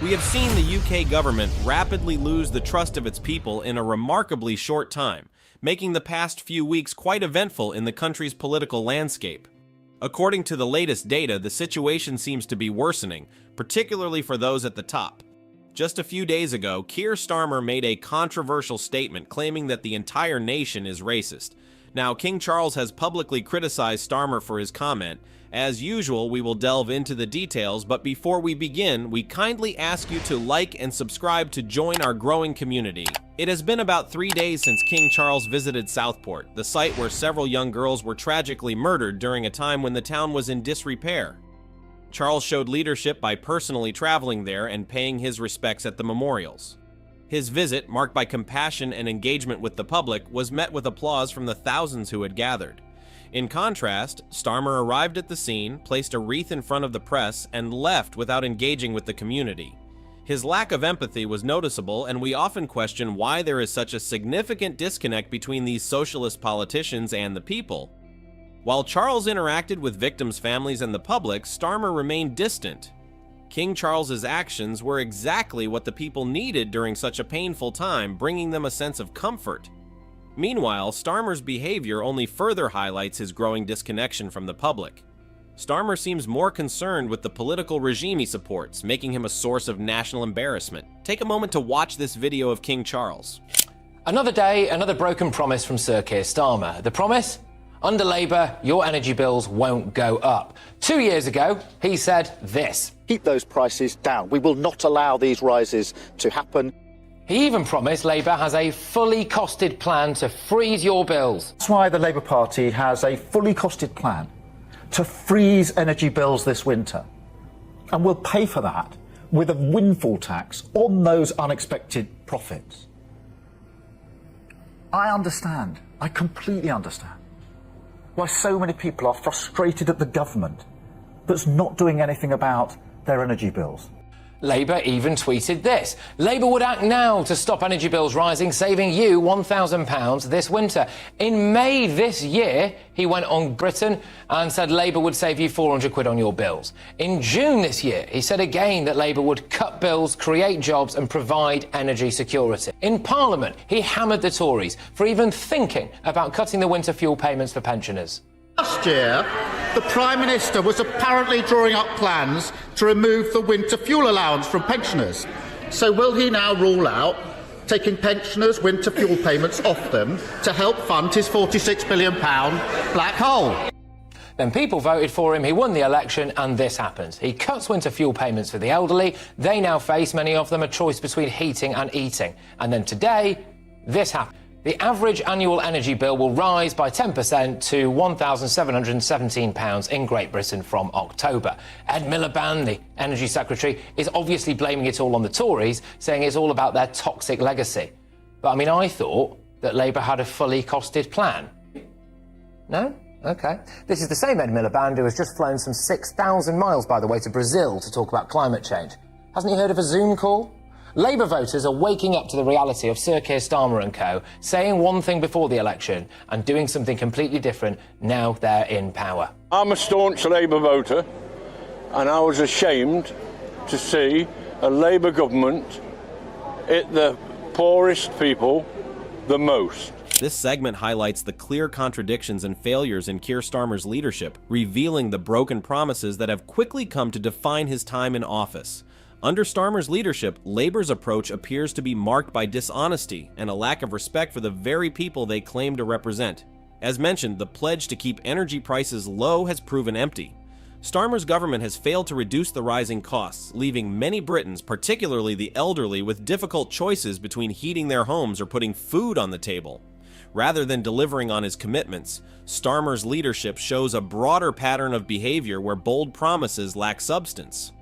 We have seen the UK government rapidly lose the trust of its people in a remarkably short time, making the past few weeks quite eventful in the country's political landscape. According to the latest data, the situation seems to be worsening, particularly for those at the top. Just a few days ago, Keir Starmer made a controversial statement claiming that the entire nation is racist. Now, King Charles has publicly criticized Starmer for his comment. As usual, we will delve into the details, but before we begin, we kindly ask you to like and subscribe to join our growing community. It has been about 3 days since King Charles visited Southport, the site where several young girls were tragically murdered during a time when the town was in disrepair. Charles showed leadership by personally traveling there and paying his respects at the memorials. His visit, marked by compassion and engagement with the public, was met with applause from the thousands who had gathered. In contrast, Starmer arrived at the scene, placed a wreath in front of the press, and left without engaging with the community. His lack of empathy was noticeable, and we often question why there is such a significant disconnect between these socialist politicians and the people. While Charles interacted with victims' families and the public, Starmer remained distant. King Charles's actions were exactly what the people needed during such a painful time, bringing them a sense of comfort. Meanwhile, Starmer's behavior only further highlights his growing disconnection from the public. Starmer seems more concerned with the political regime he supports, making him a source of national embarrassment. Take a moment to watch this video of King Charles. Another day, another broken promise from Sir Keir Starmer. The promise? Under Labour, your energy bills won't go up. 2 years ago, he said this. Keep those prices down. We will not allow these rises to happen. He even promised Labour has a fully costed plan to freeze your bills. That's why the Labour Party has a fully costed plan to freeze energy bills this winter. And we'll pay for that with a windfall tax on those unexpected profits. I understand. I completely understand why so many people are frustrated at the government that's not doing anything about their energy bills. Labour even tweeted this. Labour would act now to stop energy bills rising, saving you £1,000 this winter. In May this year, he went on Britain and said Labour would save you £400 on your bills. In June this year, he said again that Labour would cut bills, create jobs and provide energy security. In Parliament, he hammered the Tories for even thinking about cutting the winter fuel payments for pensioners. Last year, the Prime Minister was apparently drawing up plans to remove the winter fuel allowance from pensioners. So will he now rule out taking pensioners' winter fuel payments off them to help fund his £46 billion black hole? Then people voted for him, he won the election, and this happens. He cuts winter fuel payments for the elderly. They now face, many of them, a choice between heating and eating. And then today, this happened. The average annual energy bill will rise by 10% to £1,717 in Great Britain from October. Ed Miliband, the Energy Secretary, is obviously blaming it all on the Tories, saying it's all about their toxic legacy. But, I mean, I thought that Labour had a fully costed plan. No? OK. This is the same Ed Miliband who has just flown some 6,000 miles, by the way, to Brazil to talk about climate change. Hasn't he heard of a Zoom call? Labour voters are waking up to the reality of Sir Keir Starmer and co, saying one thing before the election and doing something completely different now they're in power. I'm a staunch Labour voter, and I was ashamed to see a Labour government hit the poorest people the most. This segment highlights the clear contradictions and failures in Keir Starmer's leadership, revealing the broken promises that have quickly come to define his time in office. Under Starmer's leadership, Labour's approach appears to be marked by dishonesty and a lack of respect for the very people they claim to represent. As mentioned, the pledge to keep energy prices low has proven empty. Starmer's government has failed to reduce the rising costs, leaving many Britons, particularly the elderly, with difficult choices between heating their homes or putting food on the table. Rather than delivering on his commitments, Starmer's leadership shows a broader pattern of behavior where bold promises lack substance.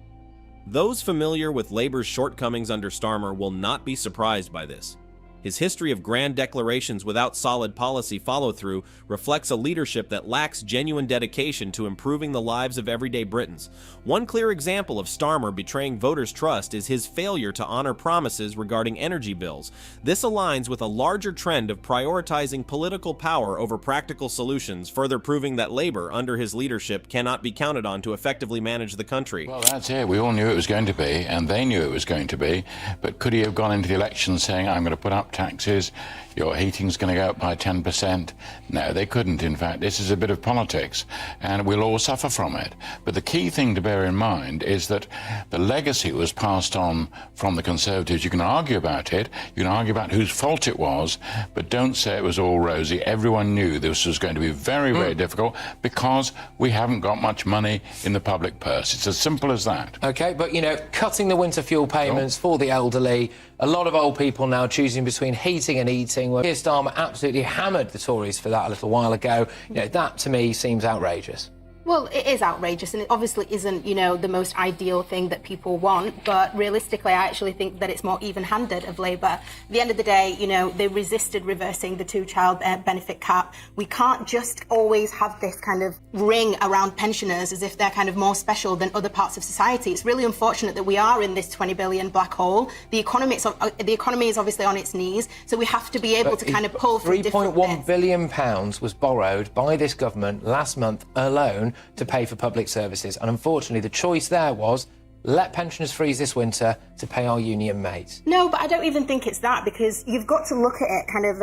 Those familiar with Labour's shortcomings under Starmer will not be surprised by this. His history of grand declarations without solid policy follow-through reflects a leadership that lacks genuine dedication to improving the lives of everyday Britons. One clear example of Starmer betraying voters' trust is his failure to honor promises regarding energy bills. This aligns with a larger trend of prioritizing political power over practical solutions, further proving that Labour, under his leadership, cannot be counted on to effectively manage the country. Well, that's it. We all knew it was going to be, and they knew it was going to be. But could he have gone into the election saying, I'm going to put up taxes, your heating's going to go up by 10%? No, they couldn't. In fact, this is a bit of politics, and we'll all suffer from it. But the key thing to bear in mind is that the legacy was passed on from the Conservatives. You can argue about it, you can argue about whose fault it was, but don't say it was all rosy. Everyone knew this was going to be very, very difficult because we haven't got much money in the public purse. It's as simple as that. OK, but, you know, cutting the winter fuel payments for the elderly, a lot of old people now choosing between heating and eating. Well, Keir Starmer absolutely hammered the Tories for that a little while ago. You know, that, to me, seems outrageous. Well, it is outrageous, and it obviously isn't, you know, the most ideal thing that people want, but realistically, I actually think that it's more even-handed of Labour. At the end of the day, you know, they resisted reversing the two-child benefit cap. We can't just always have this kind of ring around pensioners as if they're kind of more special than other parts of society. It's really unfortunate that we are in this 20 billion black hole. The economy is obviously on its knees, so we have to be able to kind of pull through different bits. £3.1 billion was borrowed by this government last month alone to pay for public services, and unfortunately the choice there was let pensioners freeze this winter to pay our union mates. No, but I don't even think it's that, because you've got to look at it kind of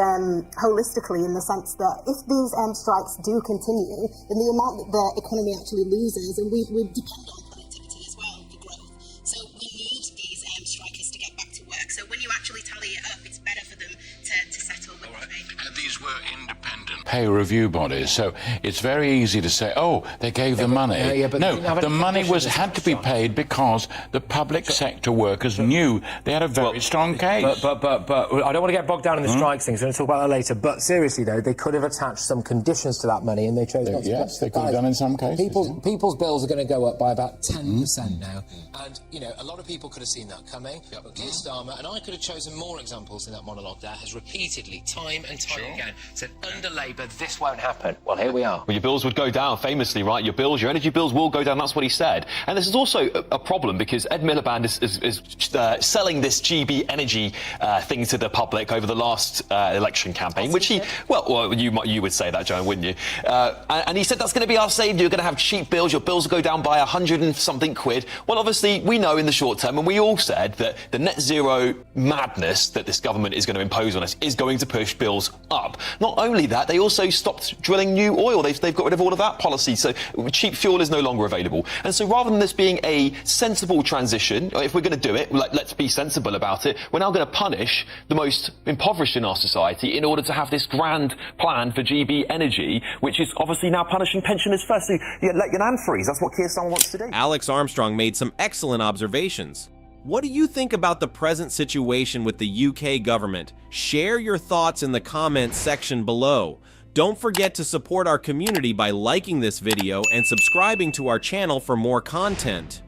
holistically, in the sense that if these strikes do continue, then the amount that the economy actually loses, and we depend on productivity as well for growth. So we need these strikers to get back to work. So when you actually tally it up, it's better for them to settle with the trade. These were independent pay review bodies, so it's very easy to say, oh, they gave the money. No, the money had to be paid because the public sector workers knew they had a very strong case. But I don't want to get bogged down in the strikes things. We're going to talk about that later. But seriously, though, they could have attached some conditions to that money, and they chose not to. Yes, they could have done in some cases. People's bills are going to go up by about 10% now. And, you know, a lot of people could have seen that coming. But Keir Starmer, and I could have chosen more examples in that monologue there, has repeatedly, time and time again, said under Labour this won't happen. Well, here we are. Well, your bills would go down, famously, right? Your energy bills will go down. That's what he said. And this is also a problem because Ed Miliband is selling this GB energy thing to the public over the last election campaign, which he, well, you would say that, Joan, wouldn't you? And he said that's going to be our saviour. You're going to have cheap bills. Your bills will go down by 100 and something quid. Well, obviously, we know in the short term, and we all said that the net zero madness that this government is going to impose on us is going to push bills up. Not only that, they also stopped drilling new oil. They've got rid of all of that policy, so cheap fuel is no longer available. And so rather than this being a sensible transition, if we're going to do it, let's be sensible about it, we're now going to punish the most impoverished in our society in order to have this grand plan for GB energy, which is obviously now punishing pensioners first. So let your nan freeze. That's what Keir Starmer wants to do. Alex Armstrong made some excellent observations. What do you think about the present situation with the UK government? Share your thoughts in the comments section below. Don't forget to support our community by liking this video and subscribing to our channel for more content.